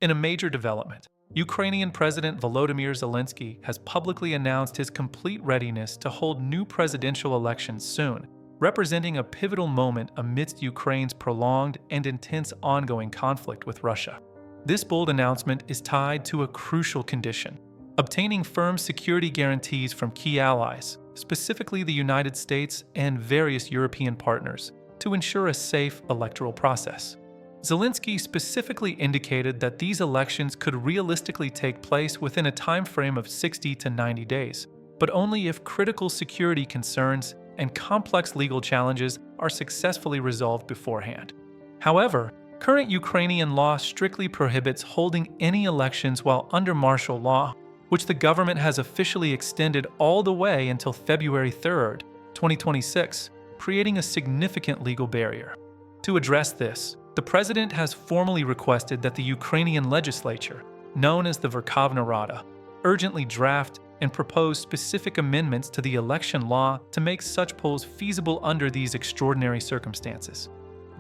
In a major development, Ukrainian President Volodymyr Zelensky has publicly announced his complete readiness to hold new presidential elections soon, representing a pivotal moment amidst Ukraine's prolonged and intense ongoing conflict with Russia. This bold announcement is tied to a crucial condition: obtaining firm security guarantees from key allies, specifically the United States and various European partners, to ensure a safe electoral process. Zelensky specifically indicated that these elections could realistically take place within a time frame of 60 to 90 days, but only if critical security concerns and complex legal challenges are successfully resolved beforehand. However, current Ukrainian law strictly prohibits holding any elections while under martial law, which the government has officially extended all the way until February 3, 2026, creating a significant legal barrier. To address this, the president has formally requested that the Ukrainian legislature, known as the Verkhovna Rada, urgently draft and propose specific amendments to the election law to make such polls feasible under these extraordinary circumstances.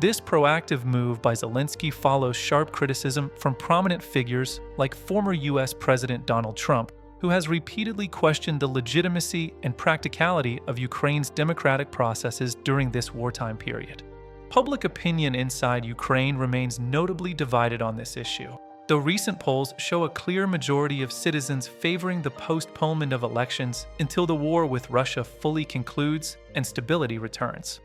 This proactive move by Zelensky follows sharp criticism from prominent figures like former U.S. President Donald Trump, who has repeatedly questioned the legitimacy and practicality of Ukraine's democratic processes during this wartime period. Public opinion inside Ukraine remains notably divided on this issue, though recent polls show a clear majority of citizens favoring the postponement of elections until the war with Russia fully concludes and stability returns.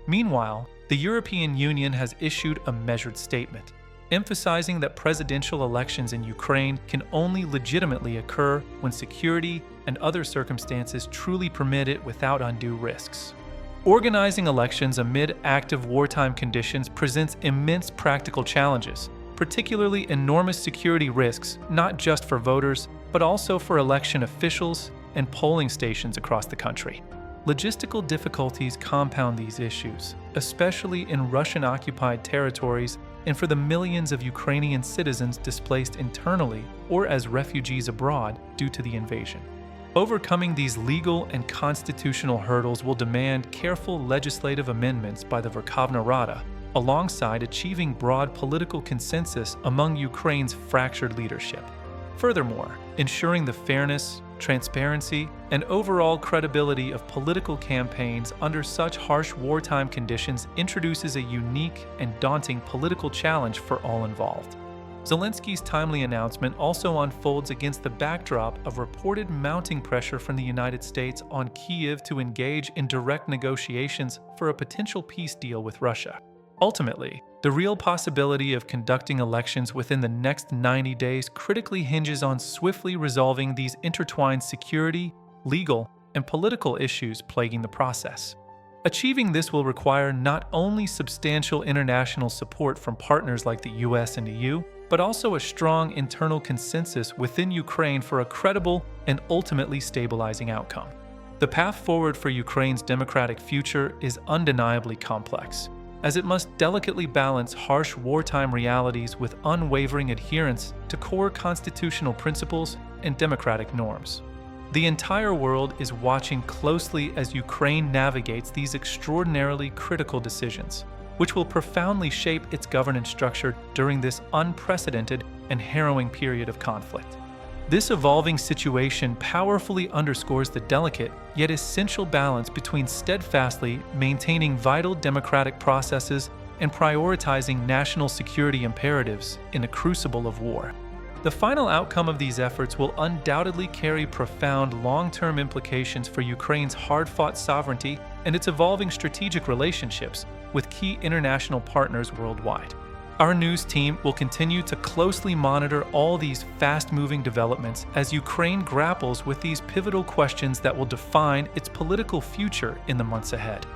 Meanwhile, the European Union has issued a measured statement, emphasizing that presidential elections in Ukraine can only legitimately occur when security and other circumstances truly permit it without undue risks. Organizing elections amid active wartime conditions presents immense practical challenges, particularly enormous security risks not just for voters, but also for election officials and polling stations across the country. Logistical difficulties compound these issues, especially in Russian-occupied territories and for the millions of Ukrainian citizens displaced internally or as refugees abroad due to the invasion. Overcoming these legal and constitutional hurdles will demand careful legislative amendments by the Verkhovna Rada, alongside achieving broad political consensus among Ukraine's fractured leadership. Furthermore, ensuring the fairness, transparency, and overall credibility of political campaigns under such harsh wartime conditions introduces a unique and daunting political challenge for all involved. Zelensky's timely announcement also unfolds against the backdrop of reported mounting pressure from the United States on Kyiv to engage in direct negotiations for a potential peace deal with Russia. Ultimately, the real possibility of conducting elections within the next 90 days critically hinges on swiftly resolving these intertwined security, legal, and political issues plaguing the process. Achieving this will require not only substantial international support from partners like the US and EU, but also a strong internal consensus within Ukraine for a credible and ultimately stabilizing outcome. The path forward for Ukraine's democratic future is undeniably complex, as it must delicately balance harsh wartime realities with unwavering adherence to core constitutional principles and democratic norms. The entire world is watching closely as Ukraine navigates these extraordinarily critical decisions, which will profoundly shape its governance structure during this unprecedented and harrowing period of conflict. This evolving situation powerfully underscores the delicate yet essential balance between steadfastly maintaining vital democratic processes and prioritizing national security imperatives in a crucible of war. The final outcome of these efforts will undoubtedly carry profound long-term implications for Ukraine's hard-fought sovereignty and its evolving strategic relationships with key international partners worldwide. Our news team will continue to closely monitor all these fast-moving developments as Ukraine grapples with these pivotal questions that will define its political future in the months ahead.